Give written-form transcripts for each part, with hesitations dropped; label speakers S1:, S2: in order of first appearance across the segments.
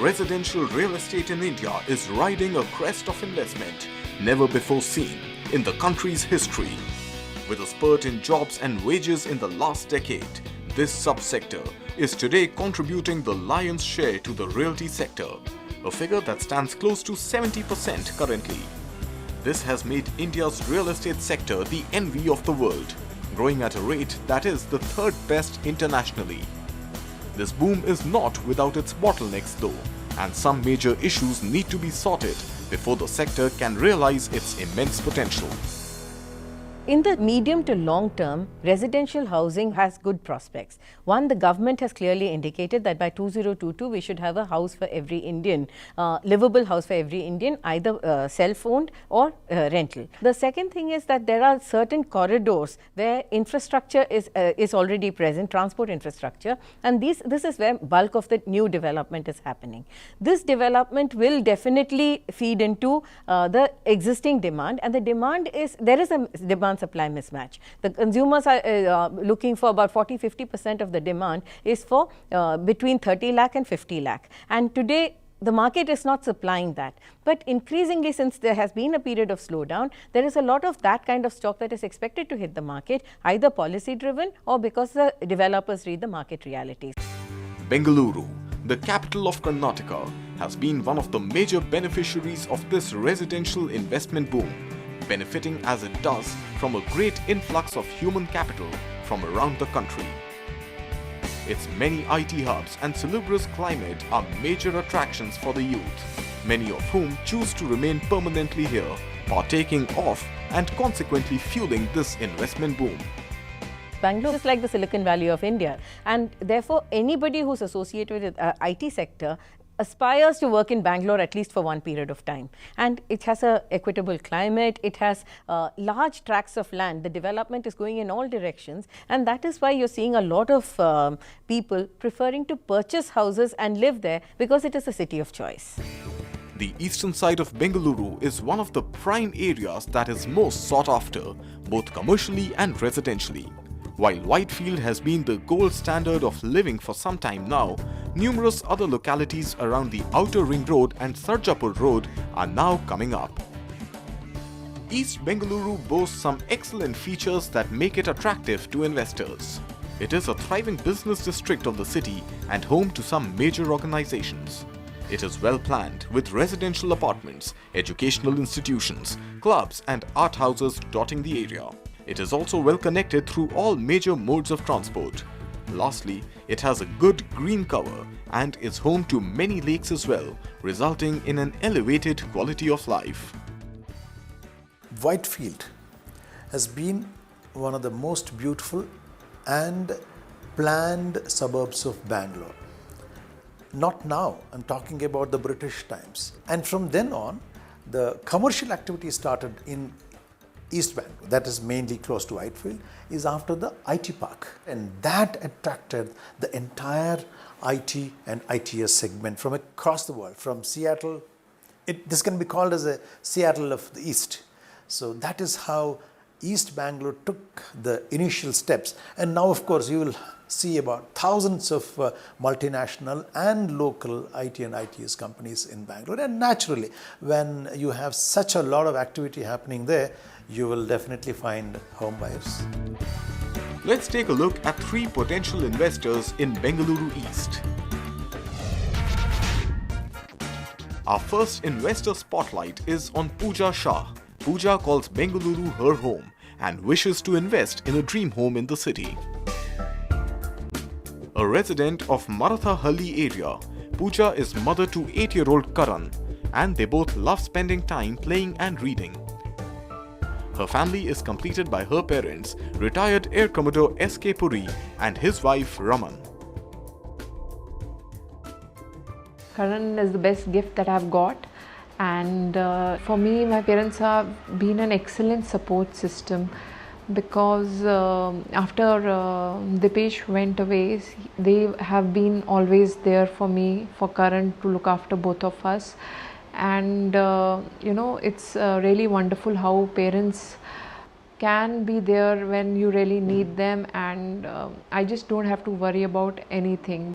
S1: residential real estate in India is riding a crest of investment never before seen in the country's history. With a spurt in jobs and wages in the last decade, this subsector is today contributing the lion's share to the realty sector, a figure that stands close to 70% currently. This has made India's real estate sector the envy of the world, growing at a rate that is the third best internationally. This boom is not without its bottlenecks though, and some major issues need to be sorted before the sector can realize its immense potential.
S2: In the medium to long term, residential housing has good prospects. One, the government has clearly indicated that by 2022 we should have a house for every Indian, livable house for every Indian, either self-owned or rental. The second thing is that there are certain corridors where infrastructure is already present, transport infrastructure, and this is where bulk of the new development is happening. This development will definitely feed into the existing demand, and the demand is, there is a demand supply mismatch. The consumers are looking for about 40-50% of the demand is for between 30 lakh and 50 lakh, and today the market is not supplying that. But increasingly, since there has been a period of slowdown, there is a lot of that kind of stock that is expected to hit the market, either policy driven or because the developers read the market realities.
S1: Bengaluru, the capital of Karnataka, has been one of the major beneficiaries of this residential investment boom, benefiting as it does from a great influx of human capital from around the country. Its many IT hubs and salubrious climate are major attractions for the youth, many of whom choose to remain permanently here, partaking of and consequently fueling this investment boom.
S2: Bangalore is like the Silicon Valley of India, and therefore anybody who's associated with the IT sector aspires to work in Bangalore at least for one period of time. And it has a equitable climate, it has large tracts of land, the development is going in all directions, and that is why you're seeing a lot of people preferring to purchase houses and live there because it is a city of choice.
S1: The eastern side of Bengaluru is one of the prime areas that is most sought after, both commercially and residentially. While Whitefield has been the gold standard of living for some time now, numerous other localities around the Outer Ring Road and Sarjapur Road are now coming up. East Bengaluru boasts some excellent features that make it attractive to investors. It is a thriving business district of the city and home to some major organizations. It is well planned with residential apartments, educational institutions, clubs and art houses dotting the area. It is also well connected through all major modes of transport. Lastly, it has a good green cover and is home to many lakes as well, resulting in an elevated quality of life.
S3: Whitefield has been one of the most beautiful and planned suburbs of Bangalore. Not now, I'm talking about the British times. And from then on, the commercial activity started in East Bangalore, that is mainly close to Whitefield, is after the IT park, and that attracted the entire IT and ITS segment from across the world, from Seattle. This can be called as a Seattle of the East. So that is how East Bangalore took the initial steps, and now of course you will see about thousands of multinational and local IT and ITS companies in Bangalore, and naturally when you have such a lot of activity happening there, you will definitely find home buyers.
S1: Let's take a look at three potential investors in Bengaluru East. Our first investor spotlight is on Pooja Shah. Pooja calls Bengaluru her home and wishes to invest in a dream home in the city. A resident of Marathahalli area, Pooja is mother to 8-year-old Karan, and they both love spending time playing and reading. Her family is completed by her parents, retired Air Commodore S.K. Puri and his wife Raman.
S4: Karan is the best gift that I've got, and for me, my parents have been an excellent support system, because after Dipesh went away, they have been always there for me, for Karan, to look after both of us. And you know, it's really wonderful how parents can be there when you really need them, and I just don't have to worry about anything.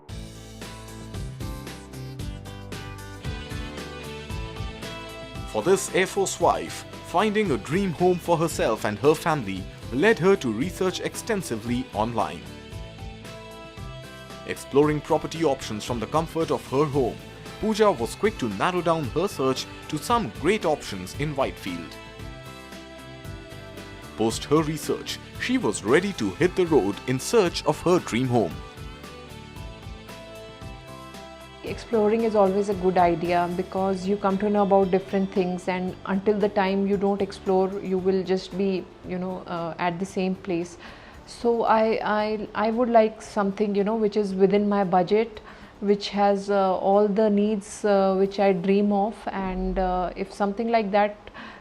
S1: For this Air Force wife, finding a dream home for herself and her family led her to research extensively online. Exploring property options from the comfort of her home, Pooja was quick to narrow down her search to some great options in Whitefield. Post her research, she was ready to hit the road in search of her dream home.
S4: Exploring is always a good idea because you come to know about different things, and until the time you don't explore, you will just be, at the same place. So I would like something, which is within my budget, which has all the needs which I dream of, and if something like that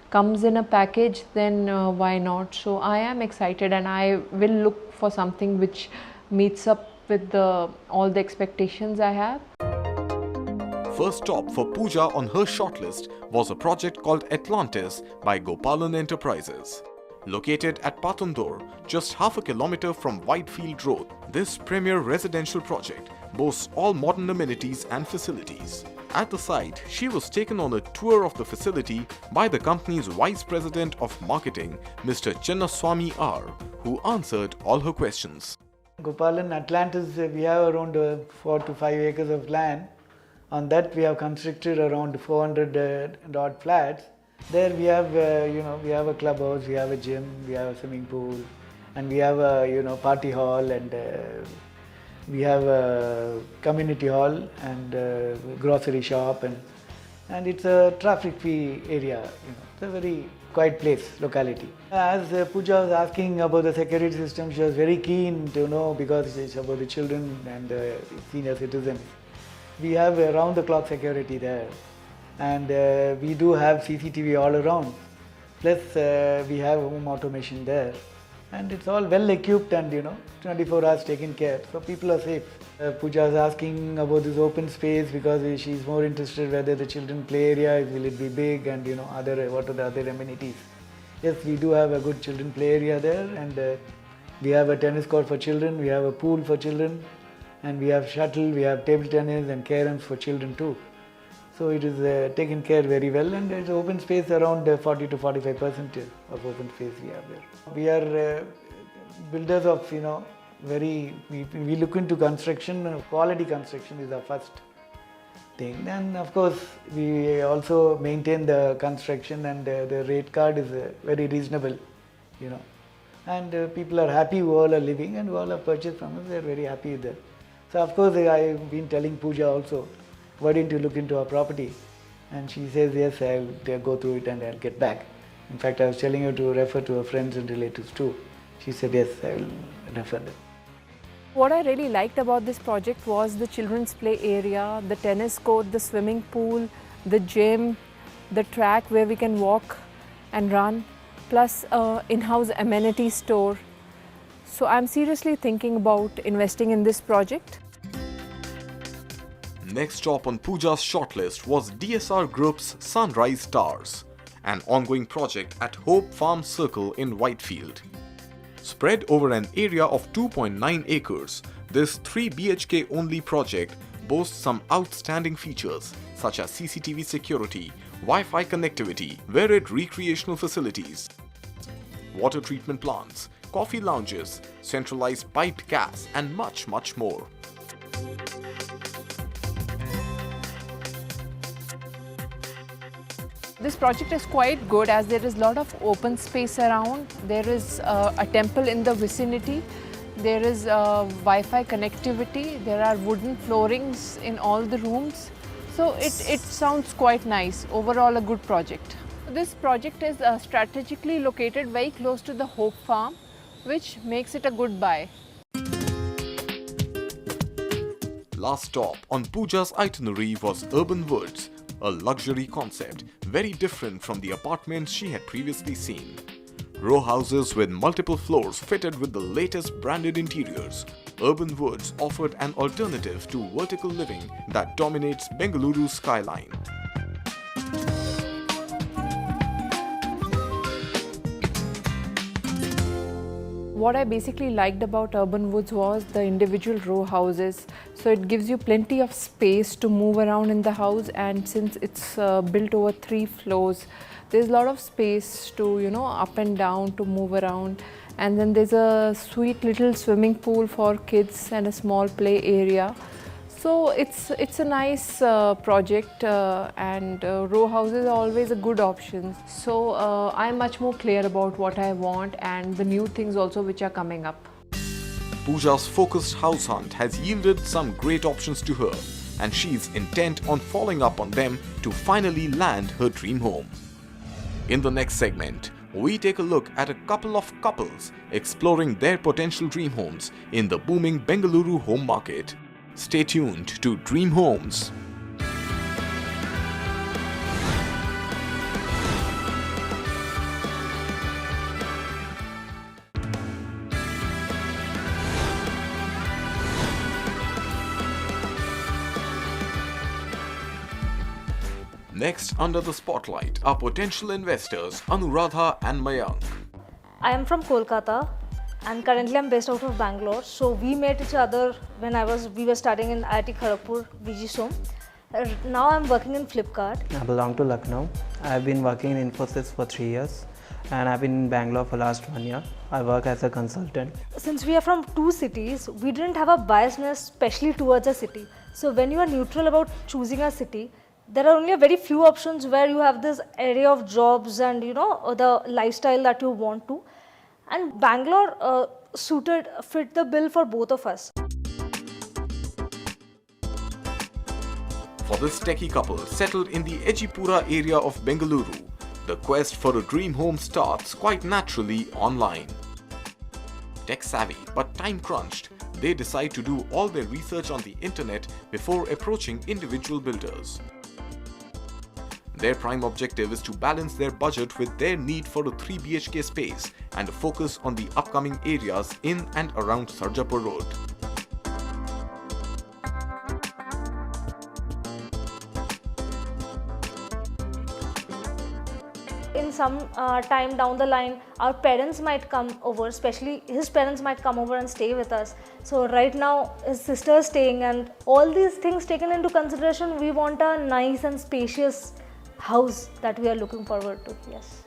S4: comes in a package, then why not? So I am excited, and I will look for something which meets up with all the expectations I have.
S1: First stop for Pooja on her shortlist was a project called Atlantis by Gopalan Enterprises. Located at Patandor, just half a kilometer from Whitefield Road, this premier residential project boasts all modern amenities and facilities. At the site, she was taken on a tour of the facility by the company's Vice President of Marketing, Mr. Chennaswamy R., who answered all her questions.
S5: Gopalan Atlantis, we have around 4 to 5 acres of land. On that we have constructed around 400 odd flats. There we have, we have a clubhouse, we have a gym, we have a swimming pool, and we have a, party hall, and we have a community hall and grocery shop, and it's a traffic-free area. It's a very quiet place, locality. As Pooja was asking about the security system, she was very keen to know because it's about the children and senior citizens. We have round-the-clock security there, and we do have CCTV all around. Plus, we have home automation there, and it's all well equipped and 24 hours taken care. So people are safe. Pooja is asking about this open space because she's more interested whether the children play area will it be big, and what are the other amenities. Yes, we do have a good children play area there, and we have a tennis court for children. We have a pool for children. And we have shuttle, we have table tennis and caroms for children too. So it is taken care very well, and there's open space around 40 to 45% of open space we have there. We are builders of, we look into construction. Quality construction is our first thing. And of course, we also maintain the construction, and the rate card is very reasonable, And people are happy who all are living, and who all have purchased from us, they are very happy with that. So of course I've been telling Pooja also, why didn't you look into our property? And she says, yes, I'll go through it and I'll get back. In fact, I was telling her to refer to her friends and relatives too. She said, yes, I will refer them.
S4: What I really liked about this project was the children's play area, the tennis court, the swimming pool, the gym, the track where we can walk and run, plus in-house amenity store. So I'm seriously thinking about investing in this project.
S1: Next stop on Pooja's shortlist was DSR Group's Sunrise Towers, an ongoing project at Hope Farm Circle in Whitefield. Spread over an area of 2.9 acres, this 3 BHK only project boasts some outstanding features such as CCTV security, Wi-Fi connectivity, varied recreational facilities, water treatment plants, coffee lounges, centralized piped gas, and much more.
S4: This project is quite good as there is a lot of open space around. There is a temple in the vicinity. There is Wi-Fi connectivity. There are wooden floorings in all the rooms. So it sounds quite nice. Overall, a good project. This project is strategically located very close to the Hope Farm, which makes it a good buy.
S1: Last stop on Pooja's itinerary was Urban Woods, a luxury concept very different from the apartments she had previously seen. Row houses with multiple floors fitted with the latest branded interiors, Urban Woods offered an alternative to vertical living that dominates Bengaluru's skyline.
S4: What I basically liked about Urban Woods was the individual row houses. So it gives you plenty of space to move around in the house, and since it's built over 3 floors, there's a lot of space to, up and down to move around. And then there's a sweet little swimming pool for kids and a small play area. So it's a nice project, and row houses are always a good option. So I'm much more clear about what I want and the new things also which are coming up.
S1: Pooja's focused house hunt has yielded some great options to her, and she's intent on following up on them to finally land her dream home. In the next segment, we take a look at a couple of couples exploring their potential dream homes in the booming Bengaluru home market. Stay tuned to Dream Homes. Next under the spotlight are potential investors Anuradha and Mayank.
S6: I am from Kolkata and currently I'm based out of Bangalore. So we met each other when we were studying in IIT Kharagpur, VG Som. Now I'm working in Flipkart.
S7: I belong to Lucknow. I've been working in Infosys for 3 years and I've been in Bangalore for last 1 year. I work as a consultant.
S6: Since we are from 2 cities, we didn't have a biasness especially towards a city. So when you are neutral about choosing a city, there are only a very few options where you have this array of jobs and the lifestyle that you want to. And Bangalore fit the bill for both of us.
S1: For this techie couple settled in the Ejipura area of Bengaluru, the quest for a dream home starts quite naturally online. Tech savvy but time crunched, they decide to do all their research on the internet before approaching individual builders. Their prime objective is to balance their budget with their need for a 3 BHK space and a focus on the upcoming areas in and around Sarjapur Road.
S6: In some time down the line, our parents might come over, especially his parents might come over and stay with us. So right now his sister is staying, and all these things taken into consideration, we want a nice and spacious house that we are looking forward to. Yes.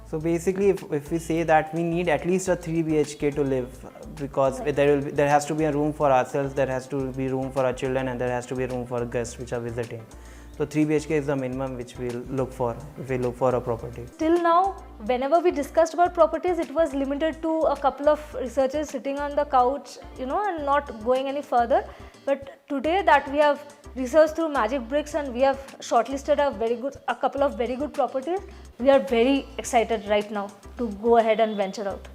S7: So basically, if we say that we need at least a 3 BHK to live, because there has to be a room for ourselves, there has to be room for our children, and there has to be room for guests which are visiting. So 3 BHK is the minimum which we'll look for if we look for a property.
S6: Till now, whenever we discussed about properties, it was limited to a couple of researchers sitting on the couch, and not going any further. But today that we have researched through Magic Bricks and we have shortlisted a couple of very good properties, we are very excited right now to go ahead and venture out.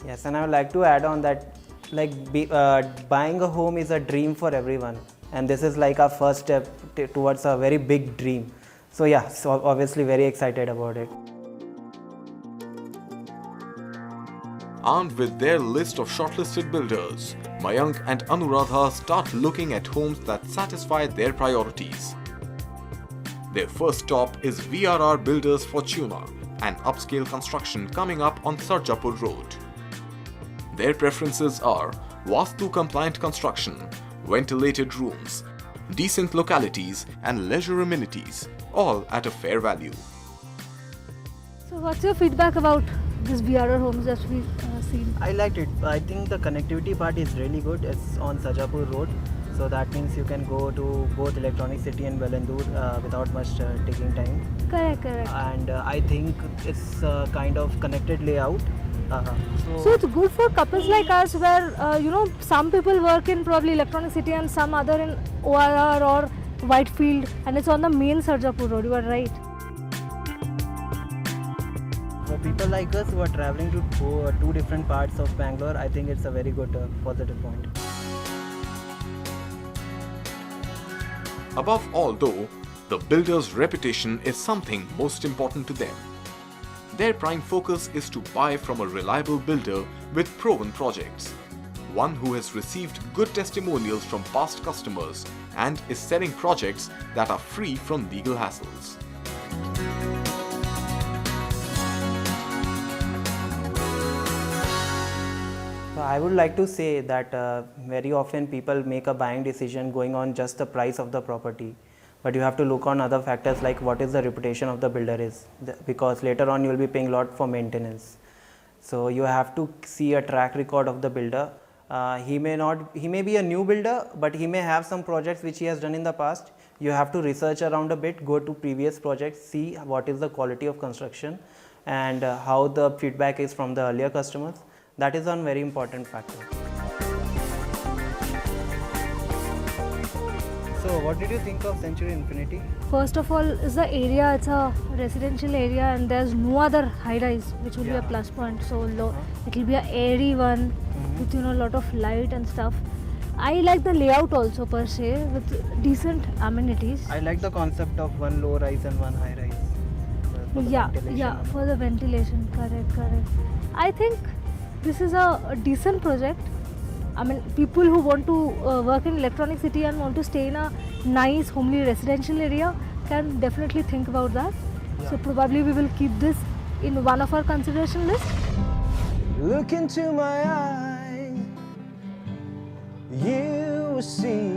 S7: Yes, and I would like to add on that buying a home is a dream for everyone, and this is like our first step towards a very big dream. So yeah, so obviously very excited about it.
S1: Armed with their list of shortlisted builders, Mayank and Anuradha start looking at homes that satisfy their priorities. Their first stop is VRR Builders Fortuna, an upscale construction coming up on Sarjapur Road. Their preferences are Vastu-compliant construction, ventilated rooms, decent localities and leisure amenities, all at a fair value.
S6: So what's your feedback about this VRR homes that we've seen?
S7: I liked it. I think the connectivity part is really good. It's on Sarjapur Road, so that means you can go to both Electronic City and Bellandur without much taking time.
S6: Correct.
S7: And I think it's a kind of connected layout.
S6: So it's good for couples like us where, some people work in probably Electronic City and some other in ORR or Whitefield, and it's on the main Sarjapur Road, you are right.
S7: For people like us who are traveling to 2 different parts of Bangalore, I think it's a very good positive point.
S1: Above all though, the builder's reputation is something most important to them. Their prime focus is to buy from a reliable builder with proven projects, one who has received good testimonials from past customers and is selling projects that are free from legal hassles.
S7: So I would like to say that very often people make a buying decision going on just the price of the property, but you have to look on other factors like what is the reputation of the builder is, because later on you will be paying a lot for maintenance. So you have to see a track record of the builder. He may be a new builder, but he may have some projects which he has done in the past. You have to research around a bit, go to previous projects, see what is the quality of construction and how the feedback is from the earlier customers. That is one very important factor. So what did you think of Century Infinity?
S6: First of all, is the area, it's a residential area and there's no other high rise, which will be a plus point. So it will be an airy one with a lot of light and stuff. I like the layout also per se with decent amenities.
S7: I like the concept of one low rise and one high rise.
S6: For the ventilation, correct. I think this is a decent project. I mean, people who want to work in Electronic City and want to stay in a nice, homely residential area can definitely think about that. So probably we will keep this in one of our consideration list.
S7: Look into my eyes, you see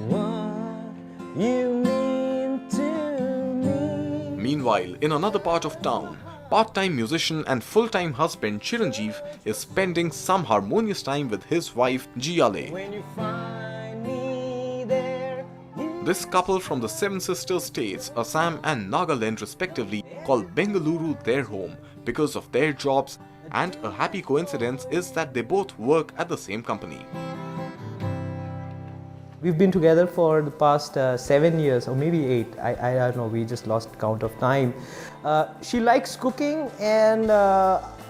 S7: what you mean to me.
S1: Meanwhile, in another part of town, part-time musician and full-time husband Chiranjeev is spending some harmonious time with his wife Jiale.
S7: When you find me there,
S1: This couple from the Seven Sisters states, Assam and Nagaland respectively, call Bengaluru their home because of their jobs, and a happy coincidence is that they both work at the same company.
S8: We've been together for the past 7 years or maybe 8. I don't know, we just lost count of time. She likes cooking, and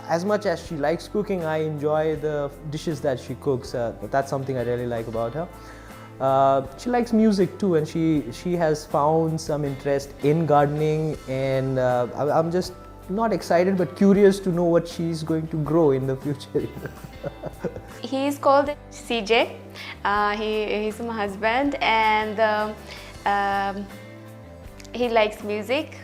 S8: as much as she likes cooking, I enjoy the dishes that she cooks. That's something I really like about her. She likes music too, and she has found some interest in gardening, and I'm just not excited but curious to know what she's going to grow in the future.
S9: He is called CJ. He's my husband, and he likes music.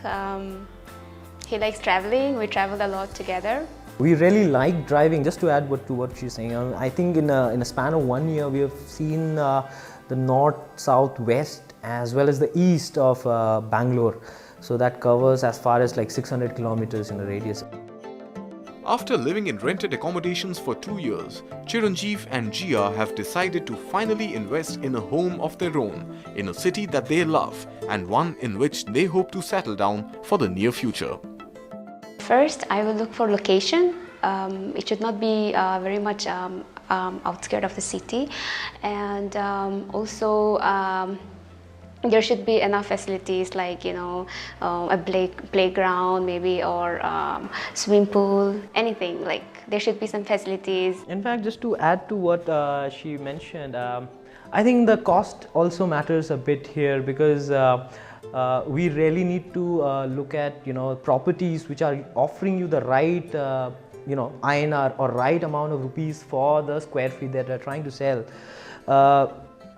S9: He likes traveling. We travel a lot together.
S8: We really like driving. Just to add to what she's saying, I think in a span of 1 year we have seen the north, south, west as well as the east of Bangalore. So that covers as far as like 600 kilometers in a radius.
S1: After living in rented accommodations for 2 years, Chiranjeev and Jia have decided to finally invest in a home of their own, in a city that they love and one in which they hope to settle down for the near future.
S9: First, I will look for location. It should not be very much outskirts of the city, and also there should be enough facilities like a playground maybe, or swimming pool, anything. Like there should be some facilities.
S8: In fact, just to add to what she mentioned, I think the cost also matters a bit here, because we really need to look at properties which are offering you the right INR or right amount of rupees for the square feet that they're trying to sell.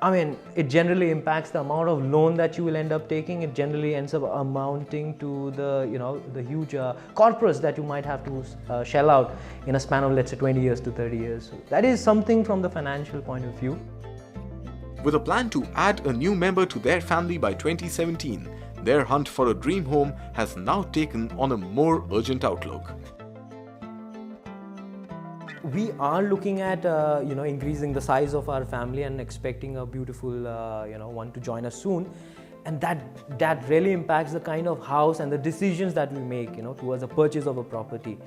S8: I mean, it generally impacts the amount of loan that you will end up taking. It generally ends up amounting to the huge corpus that you might have to shell out in a span of, let's say, 20 years to 30 years. So that is something from the financial point of view.
S1: With a plan to add a new member to their family by 2017, their hunt for a dream home has now taken on a more urgent outlook.
S8: We are looking at increasing the size of our family and expecting a beautiful one to join us soon, and that really impacts the kind of house and the decisions that we make towards the purchase of a property.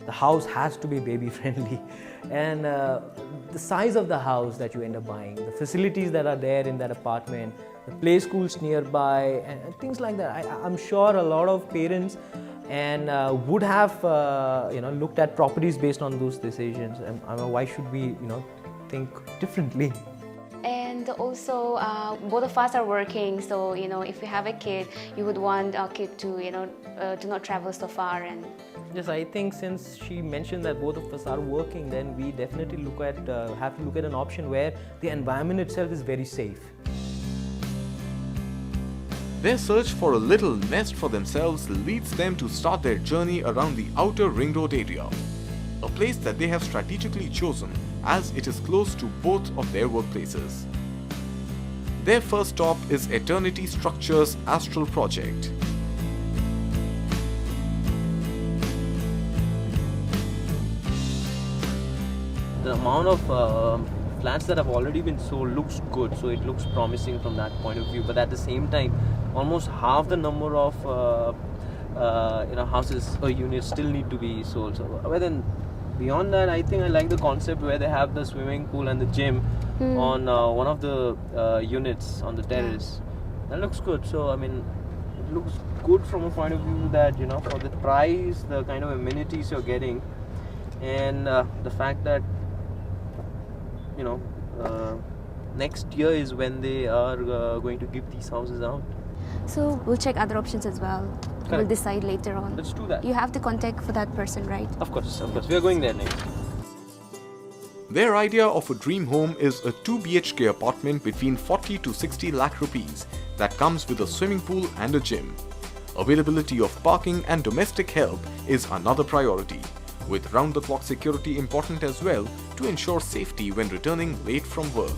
S8: The house has to be baby friendly, and the size of the house that you end up buying, the facilities that are there in that apartment, the play schools nearby, and things like that. I'm sure a lot of parents would have looked at properties based on those decisions, and why should we think differently?
S9: And also, both of us are working, so if you have a kid, you would want a kid to do not travel so far. And
S8: yes, I think since she mentioned that both of us are working, then we definitely have to look at an option where the environment itself is very safe.
S1: Their search for a little nest for themselves leads them to start their journey around the outer ring road area. a place that they have strategically chosen as it is close to both of their workplaces. Their first stop is Eternity Structures Astral Project.
S8: The amount of flats that have already been sold looks good, so it looks promising from that point of view. But at the same time, almost half the number of houses or units still need to be sold. So, but then beyond that, I think I like the concept where they have the swimming pool and the gym on one of the units on the terrace. That looks good. So I mean, it looks good from a point of view that for the price, the kind of amenities you're getting, and the fact that next year is when they are going to give these houses out.
S9: So we'll check other options as well.
S8: Correct.
S9: We'll decide later on.
S8: Let's do that.
S9: You have the contact for that person, right?
S8: Of course, we are going there next.
S1: Their idea of a dream home is a 2 BHK apartment between 40 to 60 lakh rupees that comes with a swimming pool and a gym. Availability of parking and domestic help is another priority, with round-the-clock security important as well to ensure safety when returning late from work.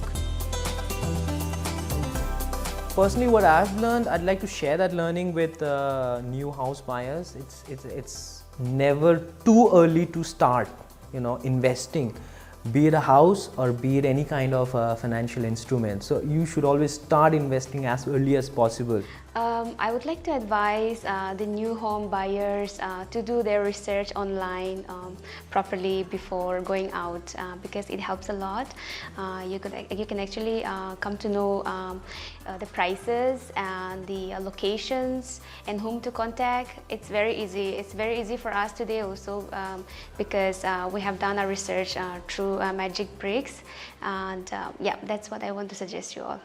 S8: Personally, what I've learned, I'd like to share that learning with new house buyers. It's never too early to start, investing, be it a house or be it any kind of financial instrument. So you should always start investing as early as possible.
S9: I would like to advise the new home buyers to do their research online properly before going out because it helps a lot. You can actually come to know the prices and the locations and whom to contact. It's very easy. It's very easy for us today also because we have done our research through Magic Bricks, and yeah, that's what I want to suggest you all.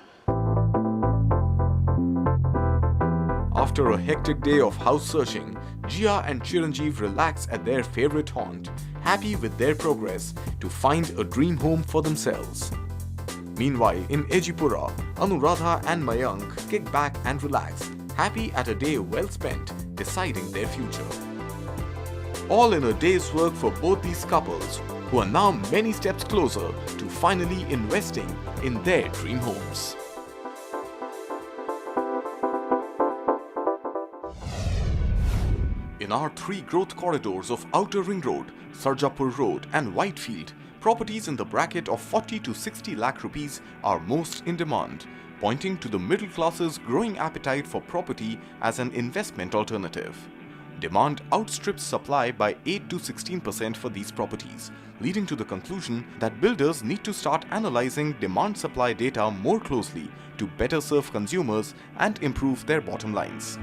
S1: After a hectic day of house searching, Jia and Chiranjeev relax at their favorite haunt, happy with their progress to find a dream home for themselves. Meanwhile, in Ejipura, Anuradha and Mayank kick back and relax, happy at a day well spent deciding their future. All in a day's work for both these couples, who are now many steps closer to finally investing in their dream homes. In our 3 growth corridors of Outer Ring Road, Sarjapur Road and Whitefield, properties in the bracket of 40 to 60 lakh rupees are most in demand, pointing to the middle class's growing appetite for property as an investment alternative. Demand outstrips supply by 8 to 16% for these properties, leading to the conclusion that builders need to start analyzing demand-supply data more closely to better serve consumers and improve their bottom lines.